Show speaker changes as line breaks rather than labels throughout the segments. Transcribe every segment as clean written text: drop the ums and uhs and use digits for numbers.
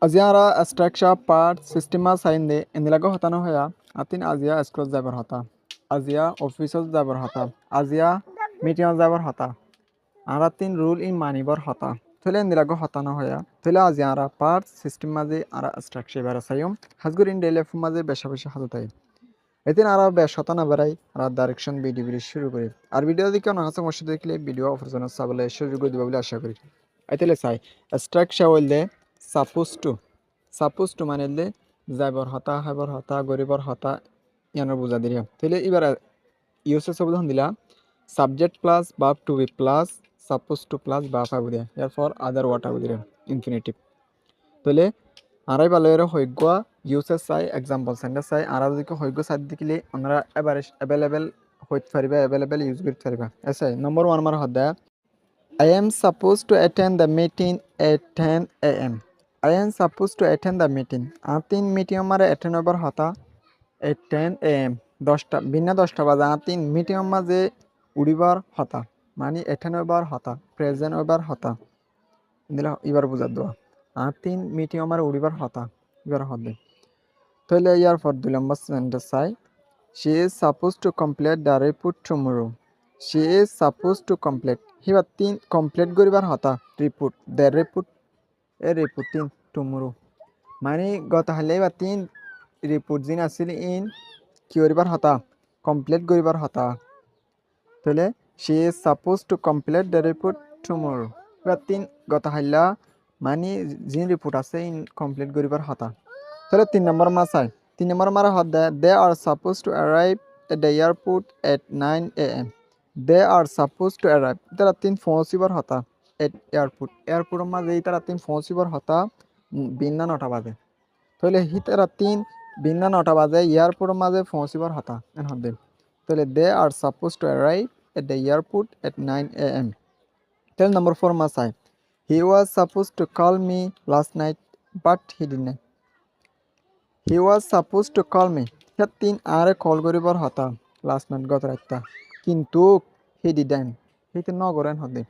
Aziara structure part system sainde indilago hotano hoya atin azia scroll jabar hota azia official jabar hota azia meeting jabar hota aratin rule in manibar hota tole indilago hotano hoya tole aziara part system maze ara structure bara sayum hasgur in daily maze besha besha hatai এদিন আরো বেশ শতানা বেড়াই আর direction video শুরু করি আর video দিকে অনেক আছে মশা দেখলে ভিডিও অপরজন সাবলে সুযোগ দিব বলে আশা করি আইতেলে চাই স্ট্রাকচার হইলে সাপোজ টু মানে যাইবর হতা হাইবর হতা গরিবর হতা ইয়ানোর বুঝা দিই তাহলে এবার ইউসেস শব্দ দিলা subject plus verb to be plus suppose to plus verb হবে দিয়া এরপর আদার ওয়াট হবে দিলাম ইনফিনিটিভ তাহলে আরাই ভালো এর হইগ ইউসেস চাই এক্সাম্পল সেন্টেন্স চাই আর যদি হইগ সাইড দিলে আমরা এভারেজ অ্যাভেলেবল হইতে পারিবা অ্যাভেলেবল ইউজ করতে পারিবা এসে নম্বর 1 আমার হদা I am supposed to attend the meeting at 10 a.m. I am supposed to attend the meeting. আতিন মিটিং আমারে অ্যাটেন্ড হবার হতা at 10 a.m. 10টা বিনা 10টা বাজে আতিন মিটিং মাঝে উড়িবার হতা মানে অ্যাটেন্ড হবার হতা প্রেজেন্ট হবার হতা দিলা এবার বুঝা দেওয়া আতিন মিটিং আমার উড়িবার হতা এবার হবে তাহলে ইয়ার পর 2 নম্বর সেন্টেন্স চাই she is supposed to complete the report tomorrow. She is supposed to complete হিবার 3 complete করিবার হতা report the report A reporting tomorrow মানে গত হালে বা 3 রিপোর্ট জিন আছিল ইন কি করিবার হতা কমপ্লিট করিবার হতা তাহলে she is supposed to complete the report tomorrow বা 3 গত হাইলা মানে জিন রিপোর্ট আছে ইন কমপ্লিট করিবার হতা তাহলে 3 নম্বর মাসাই 3 নম্বর মারা হদা they are supposed to arrive at the airport at 9 a.m. They are supposed to arrive তারা 3 পৌঁছিবার হতা at airport মাঝে তারা 3 পৌঁছিবার হতা বিনা 9টা বাজে তাহলে হি তারা 3 বিনা 9টা বাজে এয়ারপোর্ট মাঝে পৌঁছিবার হতা এন হবে তাহলে they are supposed to arrive at the airport at 9 a.m. তাহলে নম্বর 4 মাসাই he was supposed to call me last night but he didn't. He was supposed to call me. He 3 আরে কল করিবার হতা last night গত রাতটা কিন্তু he didn't. হিতে ন করেন হদে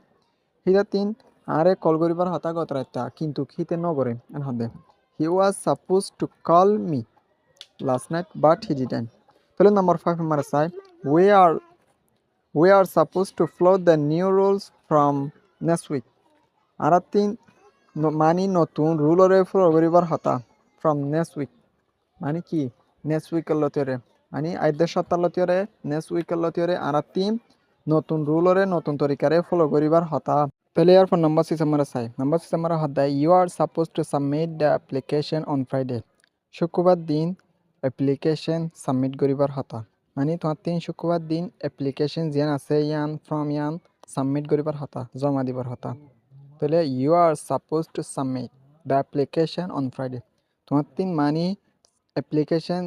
হিতে 3 আরে কল করিবার হতা গত রাতটা কিন্তু হিতে ন করে এন হদে he was supposed to call me last night but he didn't. তাহলে নাম্বার 5 আমার চাই we are supposed to follow the new rules from next week. আর 3 মানি নতুন রুলরে ফলো করিবার হতা from next week মানে কি নেক্সট উইকের লতিরে মানে আইদের সপ্তাহ লতিরে নেক্সট উইকের লতিরে আর 3 নতুন রুলরে নতুন তরিকারে ফলো করিবার হতা তাহলে আর ফোন নাম্বার 6 আমরা চাই নাম্বার 6 আমরা হদা you are suppose to submit the application on Friday শুক্রবার দিন অ্যাপ্লিকেশন সাবমিট করিবার হতা মানে তোমার 3 শুক্রবার দিন অ্যাপ্লিকেশন যেন আছে ইয়ান ফ্রম ইয়ান সাবমিট করিবার হতা জমা দিবার হতা তাহলে you are suppose to submit the application on Friday তোমার 3 মানে অ্যাপ্লিকেশন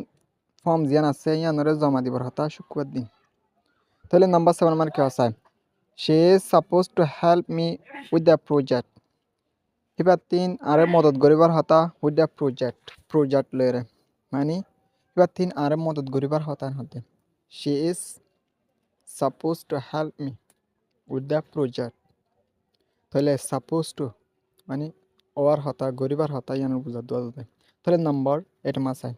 ফর্ম যেন আছে ইয়ানরে জমা দিবার হতা শুক্রবার দিন তাহলে নাম্বার 7 আমার কি আছে she is supposed to help me with the project এবার 3 আরে মদত করিবার হতা with the project লরে মানে এবার 3 আরে মদত করিবার হতা হতে she is supposed to help me with the project তাহলে supposed to মানে ওর হতা করিবার হতা ইয়ানর বুঝা দেওয়া যায় তাহলে number 8 মাসাই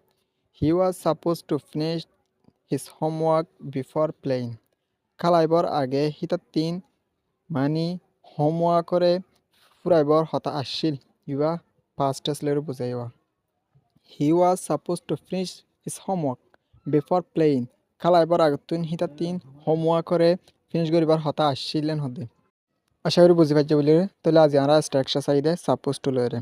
he was supposed to finish his homework before playing খেলাইবার আগে হিতা 3 মানে হোমওয়ার্ক করে ফুরাইবার হতা আসছিল ইবা পাস্ট টেন্স লের বুঝাইবা he was supposed to finish his homework before playing খেলাইবার আগে হিতা 3 হোমওয়ার্ক করে ফিনিশ করিবার হতা আসছিলেন হতে আশা করি বুঝি পাইছে বলে তাহলে আজ আমরা স্ট্রাকচার চাই দে সাপোজ টু লরে